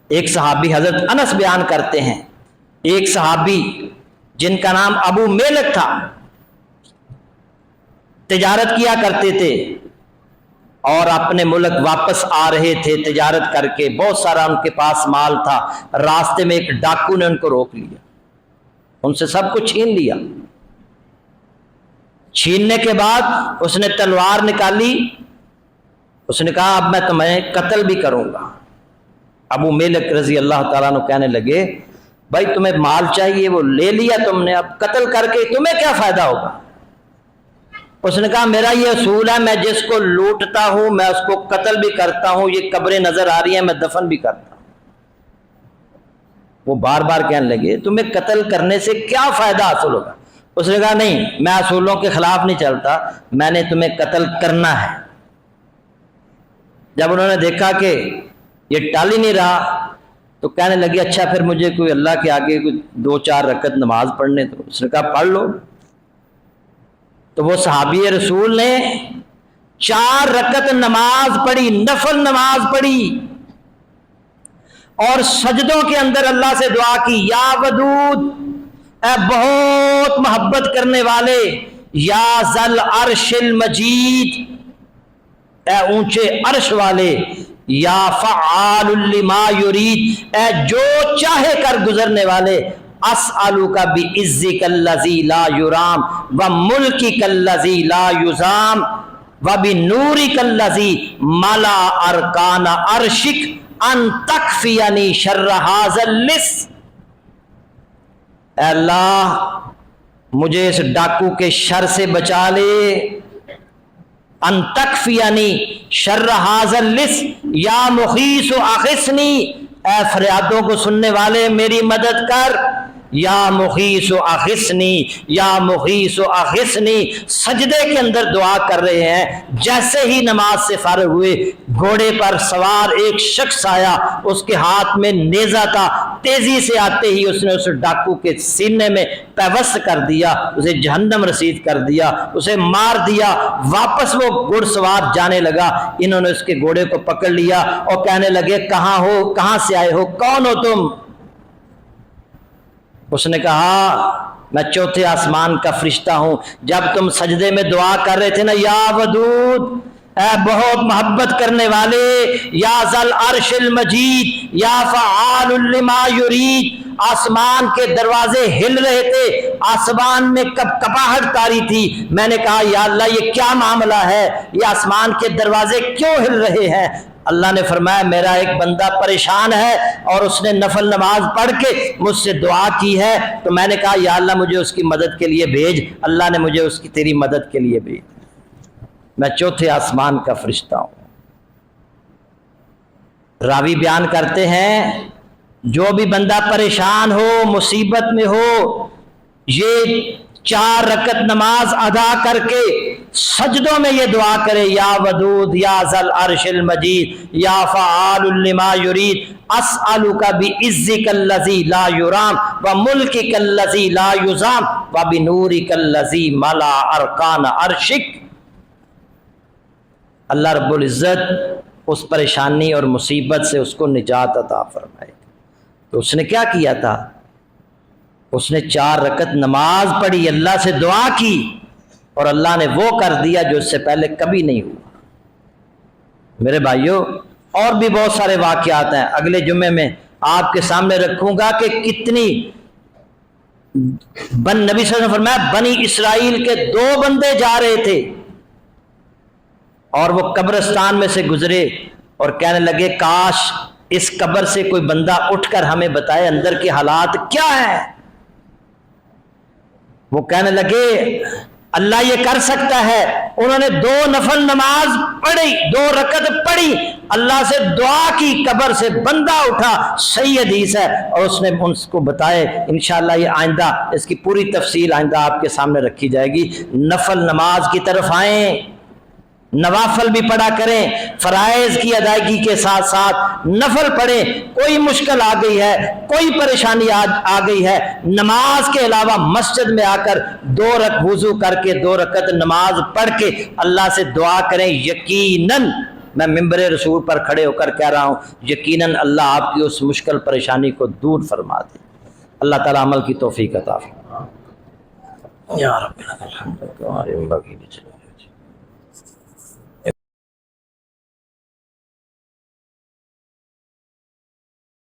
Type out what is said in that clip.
ایک صحابی حضرت انس بیان کرتے ہیں، ایک صحابی جن کا نام ابو میلک تھا، تجارت کیا کرتے تھے اور اپنے ملک واپس آ رہے تھے تجارت کر کے، بہت سارا ان کے پاس مال تھا۔ راستے میں ایک ڈاکو نے ان کو روک لیا، ان سے سب کچھ چھین لیا۔ چھیننے کے بعد اس نے تلوار نکالی، اس نے کہا اب میں تمہیں قتل بھی کروں گا۔ ابو میلک رضی اللہ تعالیٰ عنہ کہنے لگے بھائی تمہیں مال چاہیے، وہ لے لیا تم نے، اب قتل کر کے تمہیں کیا فائدہ ہوگا؟ اس نے کہا میرا یہ اصول ہے، میں جس کو لوٹتا ہوں میں اس کو قتل بھی کرتا ہوں، یہ قبریں نظر آ رہی ہیں میں دفن بھی کرتا ہوں۔ وہ بار بار کہنے لگے تمہیں قتل کرنے سے کیا فائدہ حاصل ہوگا؟ اس نے کہا نہیں، میں اصولوں کے خلاف نہیں چلتا، میں نے تمہیں قتل کرنا ہے۔ جب انہوں نے دیکھا کہ یہ ٹال ہی نہیں رہا تو کہنے لگے اچھا پھر مجھے کوئی اللہ کے آگے کوئی 2-4 رکعت نماز پڑھنے دو۔ اس نے کہا پڑھ لو۔ تو وہ صحابی رسول نے 4 رکعت نماز پڑھی، نفل نماز پڑھی، اور سجدوں کے اندر اللہ سے دعا کی، یا ودود، اے بہت محبت کرنے والے، یا ذل عرش المجید، اے اونچے عرش والے، یا فعال لما یرید، اے جو چاہے کر گزرنے والے، اسألک بعزک الذی لا یرام وملکک الذی لا یزام وبنورک الذی ملا ارکان عرشک ان تکفینی شر ھذا اللص۔ اے اللہ مجھے اس ڈاکو کے شر سے بچا لے، ان تکفینی شر ھذا اللص، یا مخیث اغثنی، اے فریادوں کو سننے والے میری مدد کر، یا مخیث اغثنی، یا مخیث اغثنی۔ سجدے کے اندر دعا کر رہے ہیں، جیسے ہی نماز سے فارغ ہوئے گھوڑے پر سوار ایک شخص آیا، اس کے ہاتھ میں نیزہ تھا، تیزی سے آتے ہی اس نے اس ڈاکو کے سینے میں پیوست کر دیا، اسے جہنم رسید کر دیا، اسے مار دیا۔ واپس وہ گھڑ سوار جانے لگا، انہوں نے اس کے گھوڑے کو پکڑ لیا اور کہنے لگے کہاں ہو، کہاں سے آئے ہو، کون ہو تم؟ اس نے کہا میں 4تھے آسمان کا فرشتہ ہوں، جب تم سجدے میں دعا کر رہے تھے نا، یا ودود، اے بہت محبت کرنے والے، یا ذل عرش المجید، یا فعال لما یرید، آسمان کے دروازے ہل رہے تھے، آسمان میں کپاہٹ تاری تھی۔ میں نے کہا یا اللہ یہ کیا معاملہ ہے، یہ آسمان کے دروازے کیوں ہل رہے ہیں؟ اللہ نے فرمایا میرا ایک بندہ پریشان ہے اور اس نے نفل نماز پڑھ کے مجھ سے دعا کی ہے، تو میں نے کہا یا اللہ مجھے اس کی مدد کے لیے بھیج۔ اللہ نے مجھے اس کی تیری مدد کے لیے بھیج، میں 4تھے آسمان کا فرشتہ ہوں۔ راوی بیان کرتے ہیں جو بھی بندہ پریشان ہو، مصیبت میں ہو، یہ 4 رکعت نماز ادا کر کے سجدوں میں یہ دعا کرے، یا ودود، یا ذل عرش المجید، یا فعال لما یرید، اسألک بعزک الذی لا یرام وملکک الذی لا یزام وبنورک الذی ملا ارکان عرشک۔ اللہ رب العزت اس پریشانی اور مصیبت سے اس کو نجات عطا فرمائے۔ تو اس نے کیا کیا تھا؟ اس نے 4 رکعت نماز پڑھی، اللہ سے دعا کی، اور اللہ نے وہ کر دیا جو اس سے پہلے کبھی نہیں ہوا۔ میرے بھائیوں اور بھی بہت سارے واقعات ہیں، اگلے جمعے میں آپ کے سامنے رکھوں گا کہ کتنی نبی صلی اللہ علیہ وسلم فرمایا بنی اسرائیل کے 2 بندے جا رہے تھے اور وہ قبرستان میں سے گزرے اور کہنے لگے کاش اس قبر سے کوئی بندہ اٹھ کر ہمیں بتائے اندر کے حالات کیا ہیں۔ وہ کہنے لگے اللہ یہ کر سکتا ہے۔ انہوں نے 2 نفل نماز پڑھی، 2 رکعت پڑھی، اللہ سے دعا کی، قبر سے بندہ اٹھا، صحیح حدیث ہے، اور اس نے ان کو بتائے۔ انشاءاللہ یہ آئندہ اس کی پوری تفصیل آئندہ آپ کے سامنے رکھی جائے گی۔ نفل نماز کی طرف آئیں، نوافل بھی پڑھا کریں، فرائض کی ادائیگی کے ساتھ ساتھ نفل پڑھیں۔ کوئی مشکل آ گئی ہے، کوئی پریشانی آ گئی ہے، نماز کے علاوہ مسجد میں آ کر 2 رکعت وضو کر کے 2 رکعت نماز پڑھ کے اللہ سے دعا کریں، یقیناً میں ممبر رسول پر کھڑے ہو کر کہہ رہا ہوں یقیناً اللہ آپ کی اس مشکل پریشانی کو دور فرما دے. اللہ تعالیٰ عمل کی توفیق عطا فرمائے. یا رب الحمد